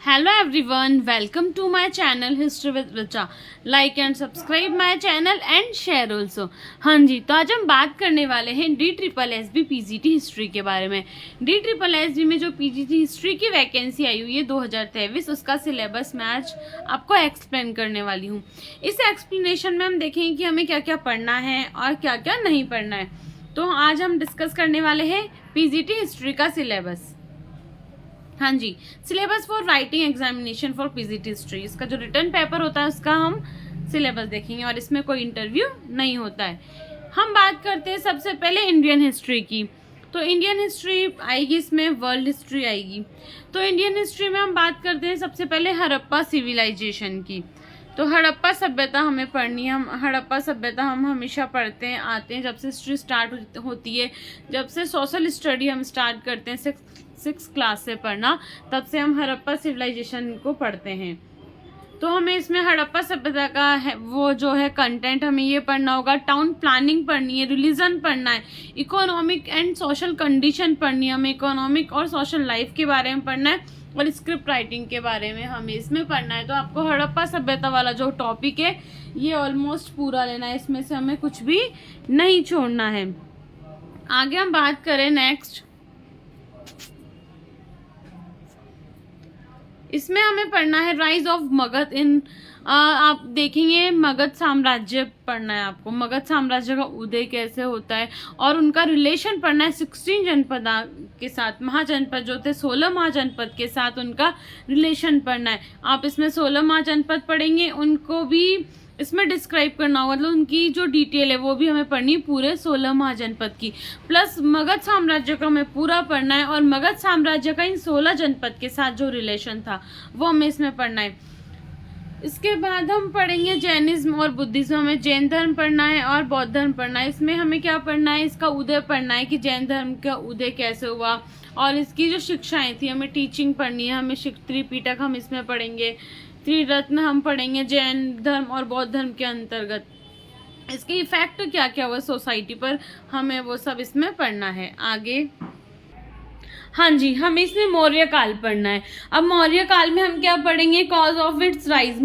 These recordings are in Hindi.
Hello everyone, welcome to my channel History with Richa. Like and subscribe my channel and share also. हाँ जी, तो आज हम बात करने वाले हैं DSSB PGT हिस्ट्री के बारे में। DSSB में जो PGT हिस्ट्री की वैकेंसी आई हुई है 2023, उसका सिलेबस मैं आज आपको एक्सप्लेन करने वाली हूँ। इस एक्सप्लेनेशन में हम देखेंगे कि हमें क्या क्या पढ़ना है और क्या क्या नहीं पढ़ना है। तो आज हम डिस्कस करने वाले हैं PGT हिस्ट्री का सिलेबस। हाँ जी, syllabus for writing examination for PGT history, इसका जो रिटर्न पेपर होता है उसका हम सिलेबस देखेंगे और इसमें कोई इंटरव्यू नहीं होता है। हम बात करते हैं सबसे पहले इंडियन हिस्ट्री की। तो इंडियन हिस्ट्री आएगी, इसमें वर्ल्ड हिस्ट्री आएगी। तो इंडियन हिस्ट्री में हम बात करते हैं सबसे पहले हड़प्पा सिविलाइजेशन की। तो हड़प्पा सभ्यता हमें पढ़नी है। हम हड़प्पा सभ्यता हम हमेशा पढ़ते हैं आते हैं जब से हिस्ट्री स्टार्ट होती है, जब से सोशल स्टडी हम स्टार्ट करते हैं सिक्स क्लास से पढ़ना, तब से हम हड़प्पा सिविलाइजेशन को पढ़ते हैं। तो हमें इसमें हड़प्पा सभ्यता का है वो जो है कंटेंट हमें ये पढ़ना होगा। टाउन प्लानिंग पढ़नी है, रिलीजन पढ़ना है, इकोनॉमिक एंड सोशल कंडीशन पढ़नी है, हमें इकोनॉमिक और सोशल लाइफ के बारे में पढ़ना है और स्क्रिप्ट राइटिंग के बारे में हमें इसमें पढ़ना है। तो आपको हड़प्पा सभ्यता वाला जो टॉपिक है ये ऑलमोस्ट पूरा लेना है, इसमें से हमें कुछ भी नहीं छोड़ना है। आगे हम बात करें नेक्स्ट, इसमें हमें पढ़ना है राइज ऑफ मगध इन आप देखेंगे मगध साम्राज्य पढ़ना है आपको। मगध साम्राज्य का उदय कैसे होता है और उनका रिलेशन पढ़ना है 16 जनपद के साथ। महाजनपद जो थे 16 महाजनपद के साथ उनका रिलेशन पढ़ना है। आप इसमें 16 महाजनपद पढ़ेंगे, उनको भी इसमें डिस्क्राइब करना होगा, मतलब उनकी जो डिटेल है वो भी हमें पढ़नी है पूरे 16 महाजनपद की। प्लस मगध साम्राज्य का हमें पूरा पढ़ना है और मगध साम्राज्य का इन 16 जनपद के साथ जो रिलेशन था वो हमें इसमें पढ़ना है। इसके बाद हम पढ़ेंगे जैनिज्म और बुद्धिज्म। हमें जैन धर्म पढ़ना है और बौद्ध धर्म पढ़ना है। इसमें हमें क्या पढ़ना है, इसका उदय पढ़ना है कि जैन धर्म का उदय कैसे हुआ और इसकी जो शिक्षाएं थी हमें टीचिंग पढ़नी है। हमें त्रिपिटक हम इसमें पढ़ेंगे, त्रिरत्न हम पढ़ेंगे जैन धर्म और बौद्ध धर्म के अंतर्गत। इसके इफेक्ट क्या क्या हुआ सोसाइटी पर, हमें वो सब इसमें पढ़ना है। आगे हाँ जी, हमें इसमें मौर्य काल पढ़ना है। अब मौर्य काल में हम क्या पढ़ेंगे, कॉज ऑफ इट्स राइज।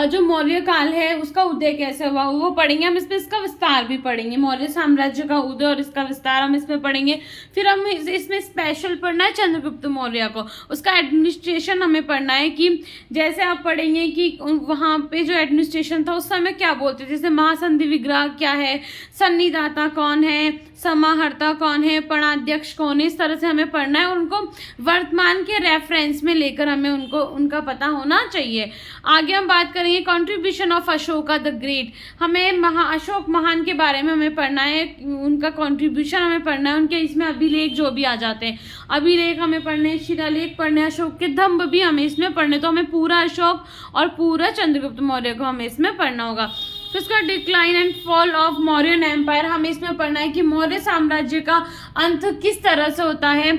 जो मौर्य काल है उसका उदय कैसे हुआ वो पढ़ेंगे। हम इसमें इसका विस्तार भी पढ़ेंगे, मौर्य साम्राज्य का उदय और इसका विस्तार हम इसमें पढ़ेंगे। फिर हम इसमें स्पेशल पढ़ना है चंद्रगुप्त मौर्य को, उसका एडमिनिस्ट्रेशन हमें पढ़ना है कि जैसे आप पढ़ेंगे कि वहाँ पे जो एडमिनिस्ट्रेशन था उस समय क्या बोलते थे, जैसे महासंधि विग्रह क्या है, सन्निदाता कौन है, समाहर्ता कौन है, पणाध्यक्ष कौन है, इस तरह से हमें पढ़ना है और उनको वर्तमान के रेफरेंस में लेकर हमें उनका पता होना चाहिए। आगे हम बात करेंगे contribution of Ashoka the great. हमें अशोक महान के बारे में हमें पढ़ना है, उनका कंट्रीब्यूशन हमें पढ़ना है। उनके इसमें अभिलेख जो भी आ जाते हैं, अभिलेख हमें पढ़ने हैं, शिलालेख पढ़ने हैं, अशोक के दंभ भी हमें इसमें पढ़ने। तो हमें पूरा अशोक और पूरा चंद्रगुप्त मौर्य को हमें इसमें पढ़ना होगा। तो इसका decline and fall of Mauryan empire हमें इसमें पढ़ना है कि मौर्य साम्राज्य का अंत किस तरह से होता है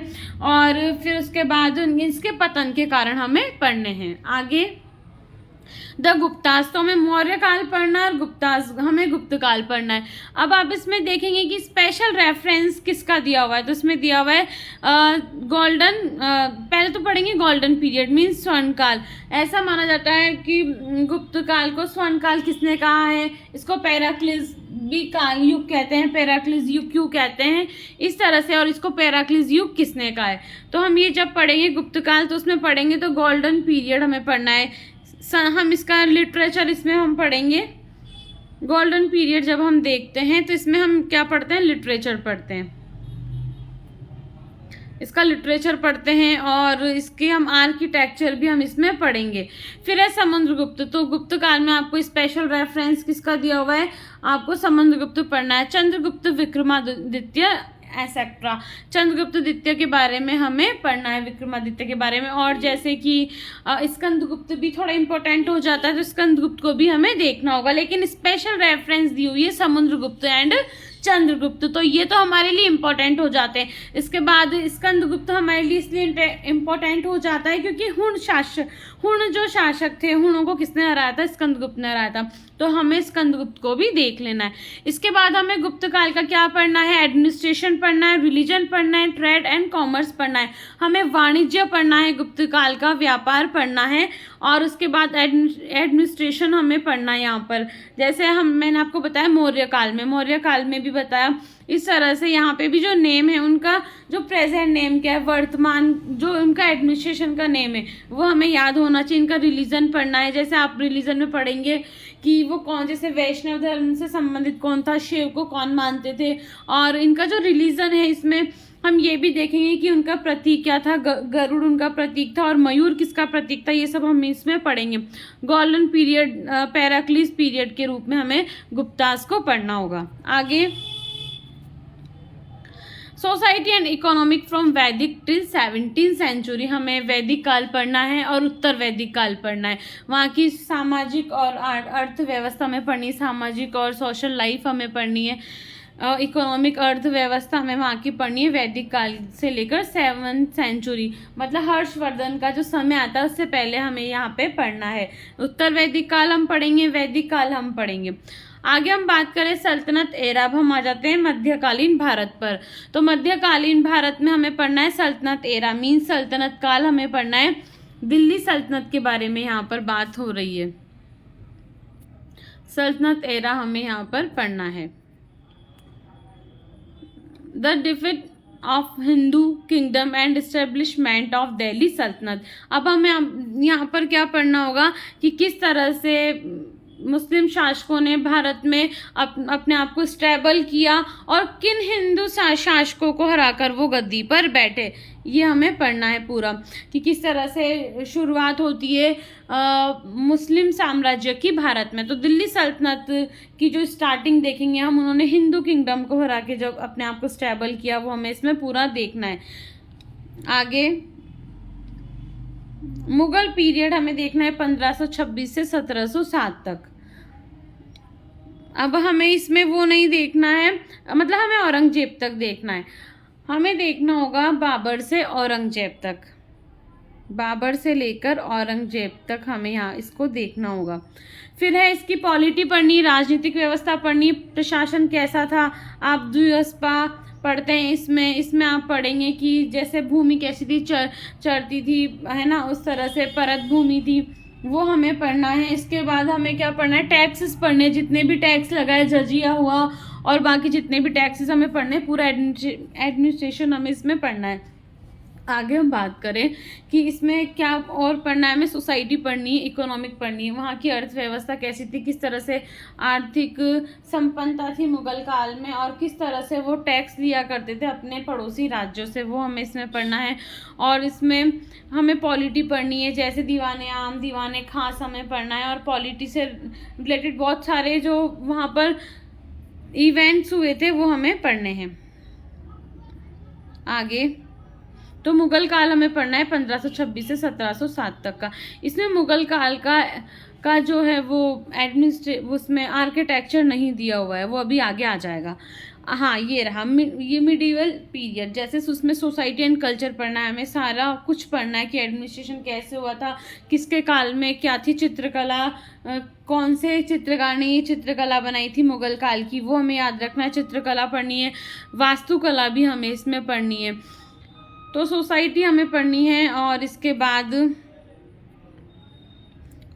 और फिर उसके बाद इसके पतन के कारण हमें पढ़ने हैं। आगे द गुप्तास, तो हमें मौर्य काल पढ़ना है और गुप्तास हमें गुप्त काल पढ़ना है। अब आप इसमें देखेंगे कि स्पेशल रेफरेंस किसका दिया हुआ है, तो इसमें दिया हुआ है गोल्डन, पहले तो पढ़ेंगे गोल्डन पीरियड मीन्स स्वर्ण काल। ऐसा माना जाता है कि गुप्त काल को स्वर्ण काल किसने कहा है, इसको पेराक्लिस भी युग कहते हैं, पेराक्लिस युग क्यों कहते हैं इस तरह से, और इसको पेराक्लिस युग किसने कहा है। तो हम ये जब पढ़ेंगे गुप्त काल तो उसमें पढ़ेंगे तो गोल्डन पीरियड हमें पढ़ना है। हम इसका लिटरेचर इसमें हम पढ़ेंगे। गोल्डन पीरियड जब हम देखते हैं तो इसमें हम क्या पढ़ते हैं, लिटरेचर पढ़ते हैं, इसका लिटरेचर पढ़ते हैं और इसके हम आर्किटेक्चर भी हम इसमें पढ़ेंगे। फिर है समुद्रगुप्त। तो गुप्त काल में आपको स्पेशल रेफरेंस किसका दिया हुआ है, आपको समुद्रगुप्त पढ़ना है। चंद्रगुप्त विक्रमादित्य एसेट्रा, चंद्रगुप्त द्वितीय के बारे में हमें पढ़ना है, विक्रमादित्य के बारे में। और जैसे कि स्कंदगुप्त भी थोड़ा इंपॉर्टेंट हो जाता है तो स्कंदगुप्त को भी हमें देखना होगा, लेकिन स्पेशल रेफरेंस दी हुई है समुद्रगुप्त एंड चंद्रगुप्त। तो ये तो हमारे लिए इम्पोर्टेंट हो जाते हैं। इसके बाद स्कंदगुप्त हमारे लिए इसलिए इम्पोर्टेंट हो जाता है क्योंकि हुण जो शासक थे, हुणों को किसने हराया था? स्कंदगुप्त ने हराया था। तो हमें स्कंदगुप्त को भी देख लेना है। इसके बाद हमें गुप्त काल का क्या पढ़ना है? एडमिनिस्ट्रेशन पढ़ना है, रिलीजन पढ़ना है, ट्रेड एंड कॉमर्स पढ़ना है। हमें वाणिज्य पढ़ना है, गुप्त काल का व्यापार पढ़ना है, और उसके बाद एडमिनिस्ट्रेशन हमें पढ़ना है। यहाँ पर जैसे मैंने आपको बताया मौर्य काल में भी बताया। इस तरह से यहाँ पे भी जो नेम है उनका, जो प्रेजेंट नेम क्या है, वर्तमान जो उनका एडमिनिस्ट्रेशन का नेम है वो हमें याद होना चाहिए। इनका रिलीजन पढ़ना है। जैसे आप रिलीजन में पढ़ेंगे कि वो कौन, जैसे वैष्णव धर्म से संबंधित कौन था, शिव को कौन मानते थे, और इनका जो रिलीजन है इसमें हम ये भी देखेंगे कि उनका प्रतीक क्या था। गरुड़ उनका प्रतीक था, और मयूर किसका प्रतीक था, ये सब हम इसमें पढ़ेंगे। गोल्डन पीरियड, पैराक्लिस पीरियड के रूप में हमें गुप्तास को पढ़ना होगा। आगे सोसाइटी एंड इकोनॉमिक फ्रॉम वैदिक टिल 17th सेंचुरी, हमें वैदिक काल पढ़ना है और उत्तर वैदिक काल पढ़ना है। वहाँ की सामाजिक और अर्थव्यवस्था हमें पढ़नी है, सामाजिक और सोशल लाइफ हमें पढ़नी है। इकोनॉमिक अर्थव्यवस्था हमें वहाँ की पढ़नी है वैदिक काल से लेकर 7th सेंचुरी, मतलब हर्षवर्धन का जो समय आता है उससे पहले हमें यहाँ पे पढ़ना है। उत्तर वैदिक काल हम पढ़ेंगे, वैदिक काल हम पढ़ेंगे। आगे हम बात करें सल्तनत एरा, अब हम आ जाते हैं मध्यकालीन भारत पर। तो मध्यकालीन भारत में हमें पढ़ना है सल्तनत एरा, मीन सल्तनत काल हमें पढ़ना है। दिल्ली सल्तनत के बारे में यहाँ पर बात हो रही है। सल्तनत एरा हमें यहाँ पर पढ़ना है। The defeat of Hindu kingdom and establishment of Delhi सल्तनत। अब हमें यहाँ पर क्या पढ़ना होगा कि किस तरह से मुस्लिम शासकों ने भारत में अपने आप को स्टेबल किया और किन हिंदू शासकों को हराकर वो गद्दी पर बैठे। ये हमें पढ़ना है पूरा कि किस तरह से शुरुआत होती है मुस्लिम साम्राज्य की भारत में। तो दिल्ली सल्तनत की जो स्टार्टिंग देखेंगे हम, उन्होंने हिंदू किंगडम को हरा के जब अपने आप को स्टेबल किया, वो हमें इसमें पूरा देखना है। आगे मुगल पीरियड हमें देखना है 1526 से 1707 तक। अब हमें इसमें वो नहीं देखना है, मतलब हमें औरंगजेब तक देखना है। हमें देखना होगा बाबर से औरंगजेब तक, बाबर से लेकर औरंगजेब तक हमें यहाँ इसको देखना होगा। फिर है इसकी पॉलिटी पढ़नी, राजनीतिक व्यवस्था पढ़नी, प्रशासन कैसा था। आप द्विअस्पा पढ़ते हैं, इसमें आप पढ़ेंगे कि जैसे भूमि कैसी थी, चरती थी, है ना, उस तरह से परत भूमि थी, वो हमें पढ़ना है। इसके बाद हमें क्या पढ़ना है? टैक्सेस पढ़ने, जितने भी टैक्स लगाए, जजिया हुआ और बाकी जितने भी टैक्सेस हमें पढ़ने, पूरा एडमिनिस्ट्रेशन हमें इसमें पढ़ना है। आगे हम बात करें कि इसमें क्या और पढ़ना है, हमें सोसाइटी पढ़नी है, इकोनॉमिक पढ़नी है, वहाँ की अर्थव्यवस्था कैसी थी, किस तरह से आर्थिक संपन्नता थी मुगल काल में, और किस तरह से वो टैक्स लिया करते थे अपने पड़ोसी राज्यों से, वो हमें इसमें पढ़ना है। और इसमें हमें पॉलिटी पढ़नी है, जैसे दीवाने आम, दीवाने खास हमें पढ़ना है, और पॉलिटी से रिलेटेड बहुत सारे जो वहाँ पर इवेंट्स हुए थे वो हमें पढ़ने हैं। आगे तो मुगल काल हमें पढ़ना है 1526 से 1707 तक का। इसमें मुगल काल का जो है वो उसमें आर्किटेक्चर नहीं दिया हुआ है, वो अभी आगे आ जाएगा। हाँ, ये रहा ये मिडिवल पीरियड। जैसे उसमें सोसाइटी एंड कल्चर पढ़ना है, हमें सारा कुछ पढ़ना है कि एडमिनिस्ट्रेशन कैसे हुआ था, किसके काल में क्या थी, चित्रकला कौन से चित्रकार ने ये चित्रकला बनाई थी मुगल काल की, वो हमें याद रखना है। चित्रकला पढ़नी है, वास्तुकला भी हमें इसमें पढ़नी है। तो सोसाइटी हमें पढ़नी है, और इसके बाद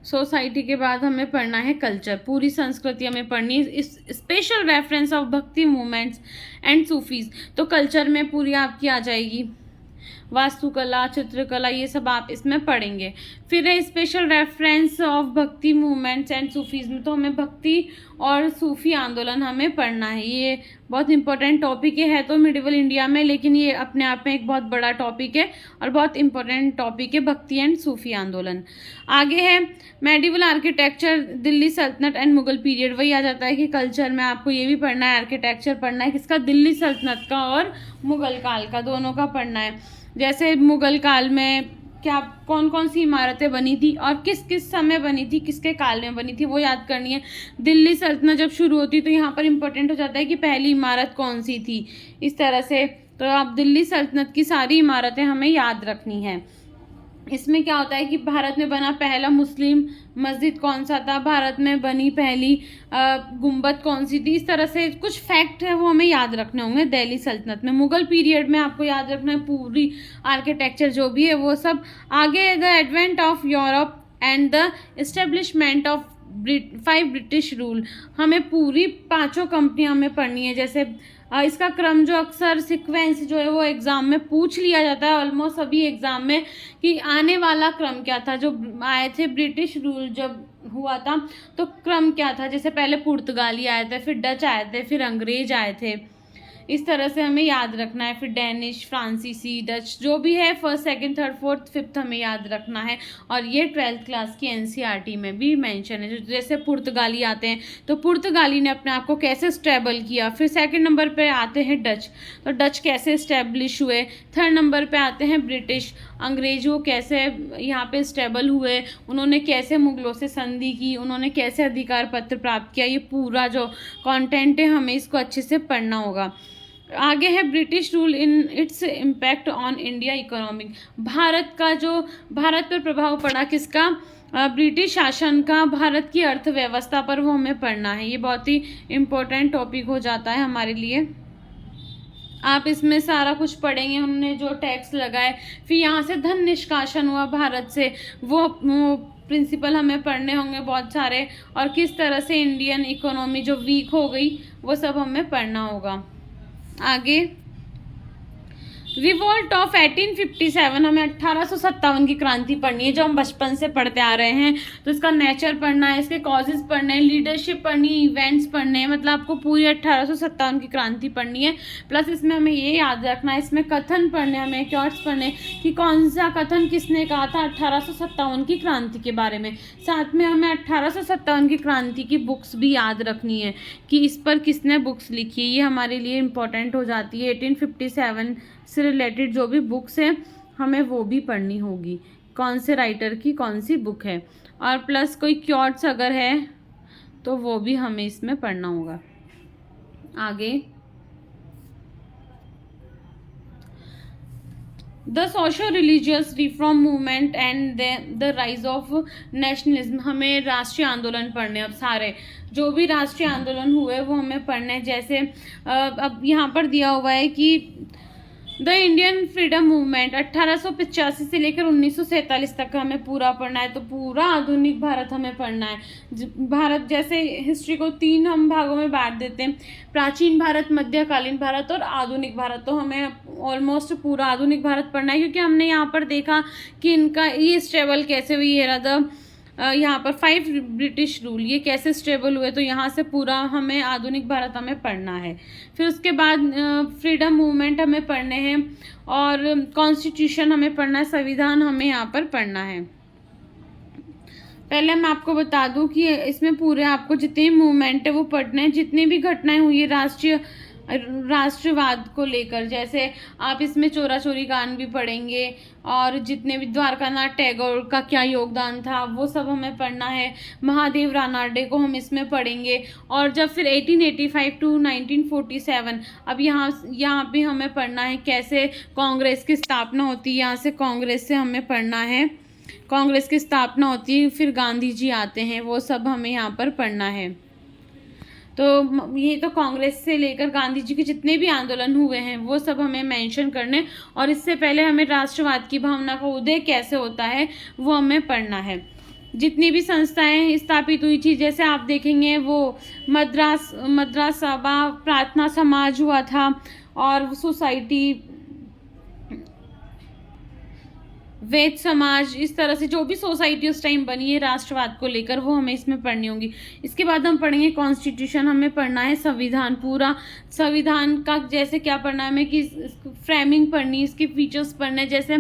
सोसाइटी के बाद हमें पढ़ना है कल्चर, पूरी संस्कृति हमें पढ़नी है। इस स्पेशल रेफरेंस ऑफ भक्ति मूवमेंट्स एंड सूफीज, तो कल्चर में पूरी आपकी आ जाएगी, वास्तुकला, चित्रकला, ये सब आप इसमें पढ़ेंगे। फिर है स्पेशल रेफरेंस ऑफ भक्ति मूवमेंट्स एंड सूफीज में, तो हमें भक्ति और सूफी आंदोलन हमें पढ़ना है। ये बहुत इंपॉर्टेंट टॉपिक है तो मिडिवल इंडिया में, लेकिन ये अपने आप में एक बहुत बड़ा टॉपिक है और बहुत इंपॉर्टेंट टॉपिक है, भक्ति एंड सूफी आंदोलन। आगे है मेडिवल आर्किटेक्चर, दिल्ली सल्तनत एंड मुगल पीरियड, वही आ जाता है कि कल्चर में आपको ये भी पढ़ना है, आर्किटेक्चर पढ़ना है, किसका, दिल्ली सल्तनत का और मुगल काल का, दोनों का पढ़ना है। जैसे मुगल काल में क्या कौन कौन सी इमारतें बनी थी और किस किस समय बनी थी, किसके काल में बनी थी, वो याद करनी है। दिल्ली सल्तनत जब शुरू होती तो यहाँ पर इम्पोर्टेंट हो जाता है कि पहली इमारत कौन सी थी, इस तरह से। तो आप दिल्ली सल्तनत की सारी इमारतें हमें याद रखनी है। इसमें क्या होता है कि भारत में बना पहला मुस्लिम मस्जिद कौन सा था, भारत में बनी पहली गुंबद कौन सी थी, इस तरह से कुछ फैक्ट है वो हमें याद रखने होंगे दिल्ली सल्तनत में। मुगल पीरियड में आपको याद रखना है पूरी आर्किटेक्चर जो भी है वो सब। आगे the advent of Europe and the establishment of 5 British rule, हमें पूरी 5 कंपनियां हमें पढ़नी है। जैसे इसका क्रम जो अक्सर सीक्वेंस जो है वो एग्जाम में पूछ लिया जाता है ऑलमोस्ट सभी एग्जाम में, कि आने वाला क्रम क्या था। जो आए थे ब्रिटिश रूल जब हुआ था तो क्रम क्या था, जैसे पहले पुर्तगाली आए थे, फिर डच आए थे, फिर अंग्रेज आए थे, इस तरह से हमें याद रखना है। फिर डेनिश, फ्रांसीसी, डच जो भी है, first second third fourth fifth हमें याद रखना है। और ये 12th क्लास की एनसीईआरटी में भी मेंशन है। जैसे पुर्तगाली आते हैं तो पुर्तगाली ने अपने आप को कैसे स्टेबल किया। फिर सेकंड नंबर पे आते हैं डच, तो डच कैसे स्टेब्लिश हुए। थर्ड नंबर पे आते हैं ब्रिटिश, अंग्रेज वो कैसे यहाँ पे स्टेबल हुए, उन्होंने कैसे मुगलों से संधि की, उन्होंने कैसे अधिकार पत्र प्राप्त किया। ये पूरा जो कंटेंट है हमें इसको अच्छे से पढ़ना होगा। आगे है British rule in its impact on India economic, Bharat पर प्रभाव पड़ा किसका, ब्रिटिश शासन का भारत की अर्थव्यवस्था पर, वो हमें पढ़ना है। ये बहुत ही इम्पोर्टेंट टॉपिक हो जाता है हमारे लिए। आप इसमें सारा कुछ पढ़ेंगे, उन्होंने जो टैक्स लगाए, फिर यहाँ से धन निष्कासन हुआ भारत से, वो प्रिंसिपल हमें पढ़ने होंगे बहुत सारे। और किस तरह से इंडियन इकोनॉमी जो वीक हो गई वो सब हमें पढ़ना होगा। आगे रिवोल्ट ऑफ 1857, हमें 1857 की क्रांति पढ़नी है जो हम बचपन से पढ़ते आ रहे हैं। तो इसका नेचर पढ़ना है, इसके कॉजेज पढ़ने हैं, लीडरशिप पढ़नी है, इवेंट्स पढ़ने हैं। मतलब आपको पूरी 1857 की क्रांति पढ़नी है। प्लस इसमें हमें ये याद रखना है, इसमें कथन पढ़ने, हमें क्योट्स पढ़ने कि कौन सा कथन किसने कहा था 1857 की क्रांति के बारे में। साथ में हमें 1857 की क्रांति की बुक्स भी याद रखनी है कि इस पर किसने बुक्स लिखी है, ये हमारे लिए इम्पोर्टेंट हो जाती है। 1857 से रिलेटेड जो भी बुक्स हैं हमें वो भी पढ़नी होगी, कौन से राइटर की कौन सी बुक है। और प्लस कोई क्योट्स अगर है तो वो भी हमें इसमें पढ़ना होगा। आगे the socio religious reform movement and the rise of nationalism, हमें राष्ट्रीय आंदोलन पढ़ने। अब सारे जो भी राष्ट्रीय आंदोलन हुए वो हमें पढ़ने। जैसे अब यहाँ पर दिया हुआ है कि द इंडियन फ्रीडम मूवमेंट 1885 से लेकर 1947 तक हमें पूरा पढ़ना है। तो पूरा आधुनिक भारत हमें पढ़ना है। भारत जैसे हिस्ट्री को 3 हम भागों में बांट देते हैं, प्राचीन भारत, मध्यकालीन भारत और आधुनिक भारत। तो हमें ऑलमोस्ट पूरा आधुनिक भारत पढ़ना है, क्योंकि हमने यहाँ पर देखा कि इनका ये स्टेबल कैसे हुई है। यहाँ पर 5 ब्रिटिश रूल ये कैसे स्टेबल हुए, तो यहाँ से पूरा हमें आधुनिक भारत हमें पढ़ना है। फिर उसके बाद फ्रीडम मूवमेंट हमें पढ़ने हैं और कॉन्स्टिट्यूशन हमें पढ़ना है, संविधान हमें यहाँ पर पढ़ना है। पहले मैं आपको बता दूं कि इसमें पूरे आपको जितने मूवमेंट है वो पढ़ने हैं, जितनी भी घटनाएं हुई है राष्ट्रवाद को लेकर। जैसे आप इसमें चोरा चोरी कांड भी पढ़ेंगे और जितने भी द्वारकानाथ टैगोर का क्या योगदान था वो सब हमें पढ़ना है। महादेव रानाडे को हम इसमें पढ़ेंगे। और जब फिर 1885 टू 1947 अब यहाँ पे हमें पढ़ना है कैसे कांग्रेस की स्थापना होती है। यहाँ से कांग्रेस से हमें पढ़ना है, कांग्रेस की स्थापना होती है, फिर गांधी जी आते हैं, वो सब हमें यहाँ पर पढ़ना है। तो ये तो कांग्रेस से लेकर गांधी जी के जितने भी आंदोलन हुए हैं वो सब हमें मेंशन करने। और इससे पहले हमें राष्ट्रवाद की भावना का उदय कैसे होता है वो हमें पढ़ना है। जितनी भी संस्थाएं स्थापित हुई थी, जैसे आप देखेंगे वो मद्रास सभा, प्रार्थना समाज हुआ था और सोसाइटी, वेद समाज, इस तरह से जो भी सोसाइटी उस टाइम बनी है राष्ट्रवाद को लेकर वो हमें इसमें पढ़नी होगी। इसके बाद हम पढ़ेंगे कॉन्स्टिट्यूशन, हमें पढ़ना है संविधान, पूरा संविधान का जैसे क्या पढ़ना है हमें कि फ्रेमिंग पढ़नी, इसके फीचर्स पढ़ने, जैसे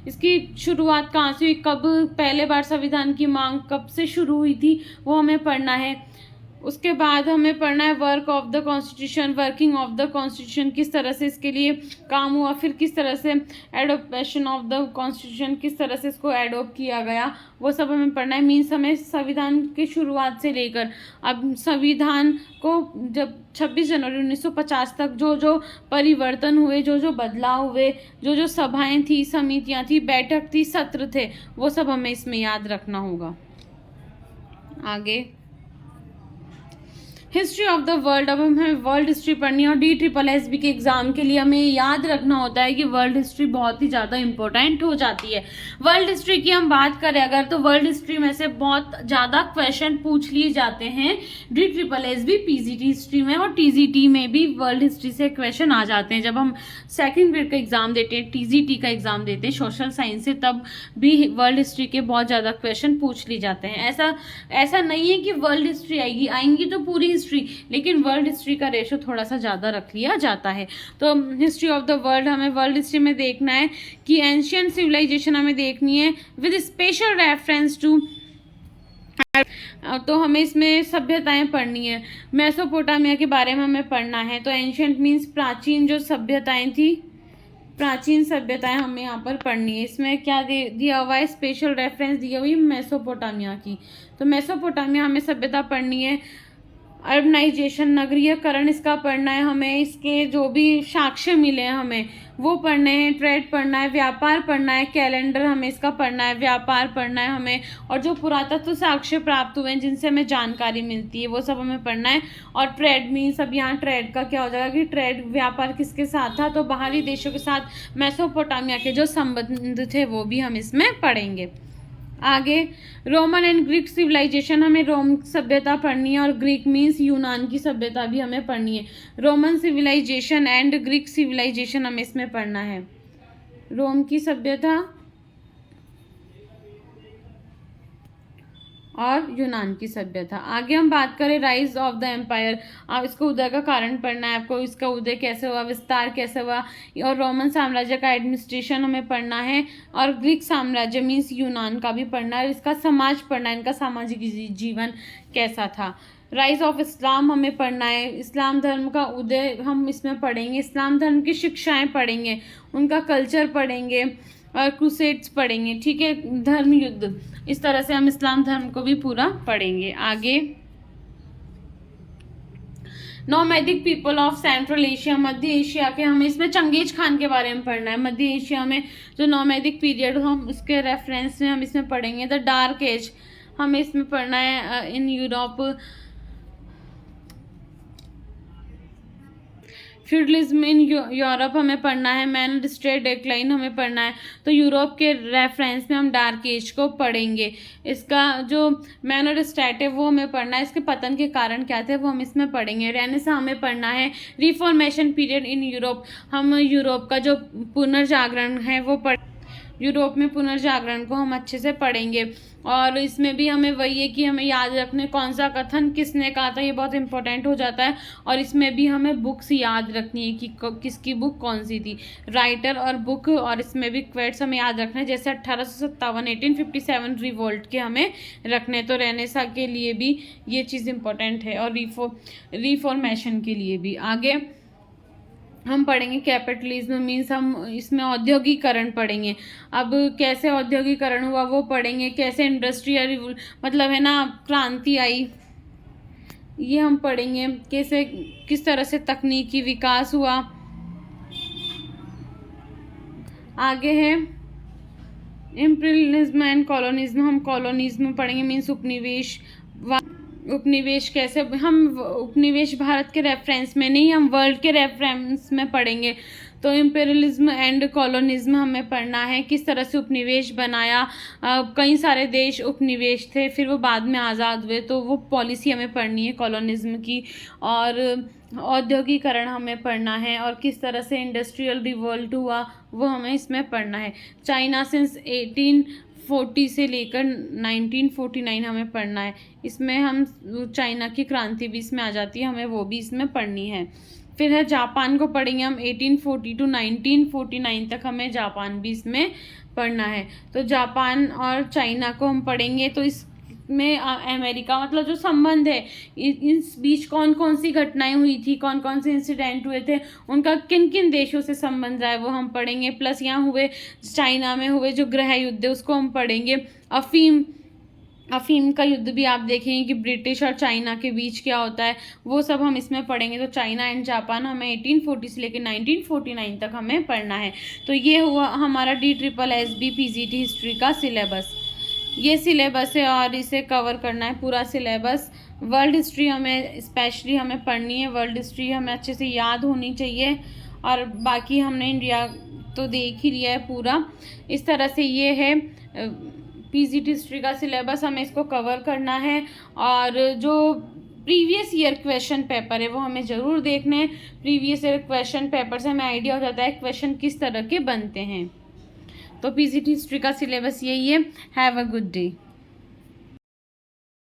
इसकी शुरुआत कहाँ से हुई, कब पहले बार संविधान की मांग कब से शुरू हुई थी वो हमें पढ़ना है। उसके बाद हमें पढ़ना है work of the constitution, working of the constitution, किस तरह से इसके लिए काम हुआ, फिर किस तरह से एडोप्शन ऑफ द कॉन्स्टिट्यूशन, किस तरह से इसको एडोप्ट किया गया, वो सब हमें पढ़ना है। मीन्स हमें संविधान की शुरुआत से लेकर अब संविधान को जब 26 जनवरी 1950 तक जो जो परिवर्तन हुए, जो जो बदलाव हुए, जो जो सभाएं थी, समितियां थी, बैठक थी, सत्र थे, वो सब हमें इसमें याद रखना होगा। आगे हिस्ट्री ऑफ द वर्ल्ड, अब हमें वर्ल्ड हिस्ट्री पढ़नी है और DSSB के एग्जाम के लिए हमें याद रखना होता है कि वर्ल्ड हिस्ट्री बहुत ही ज़्यादा इंपॉर्टेंट हो जाती है। वर्ल्ड हिस्ट्री की हम बात करें अगर, तो वर्ल्ड हिस्ट्री में से बहुत ज़्यादा क्वेश्चन पूछ लिए जाते हैं DSSB PGT हिस्ट्री में, और TGT में भी वर्ल्ड हिस्ट्री से क्वेश्चन आ जाते हैं। जब हम सेकेंड ग्रेड का एग्जाम देते हैं, TGT का एग्जाम देते हैं सोशल साइंस से, तब भी वर्ल्ड हिस्ट्री के बहुत ज़्यादा क्वेश्चन पूछ लिए जाते हैं। ऐसा नहीं है कि वर्ल्ड हिस्ट्री आएंगी तो पूरी हिस्ट्री, लेकिन वर्ल्ड हिस्ट्री का रेशो थोड़ा सा ज़्यादा रख लिया जाता है। तो हिस्ट्री ऑफ द वर्ल्ड हमें वर्ल्ड हिस्ट्री में देखना है कि एंशियंट सिविलाइजेशन हमें देखनी है विद स्पेशल रेफरेंस टू, तो हमें इसमें सभ्यताएं पढ़नी है। मेसोपोटामिया के बारे में हमें पढ़ना है। तो एंशियंट मीन्स प्राचीन जो सभ्यताएं थी, प्राचीन सभ्यताएं हमें यहाँ पर पढ़नी है। इसमें क्या दिया हुआ है, स्पेशल रेफरेंस दिया हुई मेसोपोटामिया की। तो मेसोपोटामिया हमें सभ्यता पढ़नी है। अर्बनाइजेशन, नगरीयकरण, इसका पढ़ना है हमें। इसके जो भी साक्ष्य मिले हैं हमें वो पढ़ने हैं। ट्रेड पढ़ना है, व्यापार पढ़ना है, कैलेंडर हमें इसका पढ़ना है, व्यापार पढ़ना है हमें, और जो पुरातत्व साक्ष्य प्राप्त हुए हैं जिनसे हमें जानकारी मिलती है वो सब हमें पढ़ना है। और ट्रेड मीन्स, अब यहाँ ट्रेड का क्या हो जाएगा कि ट्रेड व्यापार किसके साथ था, तो बाहरी देशों के साथ मेसोपोटामिया के जो संबंध थे वो भी हम इसमें पढ़ेंगे। आगे रोमन एंड ग्रीक सिविलाइजेशन, हमें रोम सभ्यता पढ़नी है, और ग्रीक मीन्स यूनान की सभ्यता भी हमें पढ़नी है। Roman civilisation and Greek civilisation हमें इसमें पढ़ना है। रोम की सभ्यता और यूनान की सभ्यता। आगे हम बात करें राइज ऑफ द एम्पायर, आप इसको उदय का कारण पढ़ना है आपको, इसका उदय कैसे हुआ, विस्तार कैसे हुआ, और रोमन साम्राज्य का एडमिनिस्ट्रेशन हमें पढ़ना है, और ग्रीक साम्राज्य मीन्स यूनान का भी पढ़ना है, इसका समाज पढ़ना है, इनका सामाजिक जीवन कैसा था। राइज ऑफ इस्लाम हमें पढ़ना है, इस्लाम धर्म का उदय हम इसमें पढ़ेंगे, इस्लाम धर्म की शिक्षाएं पढ़ेंगे, उनका कल्चर पढ़ेंगे, और क्रूसेड्स पढ़ेंगे, ठीक है, धर्म युद्ध, इस तरह से हम इस्लाम धर्म को भी पूरा पढ़ेंगे। आगे nomadic people of central Asia, Madhya Asia के, हमें इसमें चंगेज खान के बारे में पढ़ना है। मध्य एशिया में जो नोमैडिक पीरियड हम उसके रेफरेंस में हम इसमें पढ़ेंगे। द डार्क एज हमें इसमें पढ़ना है in Europe. Feudalism in Europe हमें पढ़ना है। मैनर स्टेट डिक्लाइन हमें पढ़ना है। तो यूरोप के रेफरेंस में हम डार्क एज को पढ़ेंगे। इसका जो मैनर स्टेट है वो हमें पढ़ना है, इसके पतन के कारण क्या थे वो हम इसमें पढ़ेंगे। रेनेसां हमें पढ़ना है। रिफॉर्मेशन पीरियड इन यूरोप, हम यूरोप का जो पुनर्जागरण है वो यूरोप में पुनर्जागरण को हम अच्छे से पढ़ेंगे। और इसमें भी हमें वही है कि हमें याद रखने कौन सा कथन किसने कहा था, ये बहुत इंपॉर्टेंट हो जाता है। और इसमें भी हमें बुक्स याद रखनी है कि किसकी बुक कौन सी थी, राइटर और बुक। और इसमें भी क्वेट्स हमें याद रखना है, जैसे 1857 1857 रिवोल्ट के हमें रखने। तो रेनेसां के लिए भी ये चीज़ इंपॉर्टेंट है, और रिफॉर्मेशन के लिए भी। आगे हम पढ़ेंगे कैपिटलिज्म मीन्स, हम इसमें औद्योगिकरण पढ़ेंगे। अब कैसे औद्योगिकरण हुआ वो पढ़ेंगे, कैसे इंडस्ट्रियल मतलब है ना क्रांति आई, ये हम पढ़ेंगे। कैसे किस तरह से तकनीकी विकास हुआ। आगे है इम्पीरियलिज्म एंड कॉलोनिज्म, हम कॉलोनिज्म पढ़ेंगे मीन्स उपनिवेश कैसे, हम उपनिवेश भारत के रेफरेंस में नहीं, हम वर्ल्ड के रेफरेंस में पढ़ेंगे। तो इम्पीरियलिज्म एंड कॉलोनिज्म हमें पढ़ना है, किस तरह से उपनिवेश बनाया। कई सारे देश उपनिवेश थे, फिर वो बाद में आज़ाद हुए, तो वो पॉलिसी हमें पढ़नी है कॉलोनिज्म की। और औद्योगिकरण हमें पढ़ना है, और किस तरह से इंडस्ट्रियल रिवोल्ट हुआ वो हमें इसमें पढ़ना है। चाइना सिंस 1840 से लेकर 1949 हमें पढ़ना है। इसमें हम चाइना की क्रांति भी इसमें आ जाती है, हमें वो भी इसमें पढ़नी है। फिर है जापान को पढ़ेंगे हम, 1840 to 1949 तक हमें जापान भी इसमें पढ़ना है। तो जापान और चाइना को हम पढ़ेंगे। तो इस में अमेरिका मतलब जो संबंध है, इस बीच कौन कौन सी घटनाएं हुई थी, कौन कौन से इंसिडेंट हुए थे, उनका किन किन देशों से संबंध रहा है वो हम पढ़ेंगे। प्लस यहाँ हुए चाइना में हुए जो गृह युद्ध है उसको हम पढ़ेंगे। अफीम का युद्ध भी आप देखेंगे कि ब्रिटिश और चाइना के बीच क्या होता है, वो सब हम इसमें पढ़ेंगे। तो चाइना एंड जापान हमें 1840 से लेकर 1949 तक हमें पढ़ना है। तो ये हुआ हमारा DSSB PGT हिस्ट्री का सिलेबस। ये सिलेबस है और इसे कवर करना है पूरा सिलेबस। वर्ल्ड हिस्ट्री हमें स्पेशली हमें पढ़नी है, वर्ल्ड हिस्ट्री हमें अच्छे से याद होनी चाहिए। और बाकी हमने इंडिया तो देख ही लिया है पूरा। इस तरह से ये है PGT हिस्ट्री का सिलेबस, हमें इसको कवर करना है। और जो प्रीवियस ईयर क्वेश्चन पेपर है वो हमें ज़रूर देखने हैं। प्रीवियस ईयर क्वेश्चन पेपर से हमें आइडिया हो जाता है क्वेश्चन किस तरह के बनते हैं। तो PGT हिस्ट्री का सिलेबस यही है। Have a good day.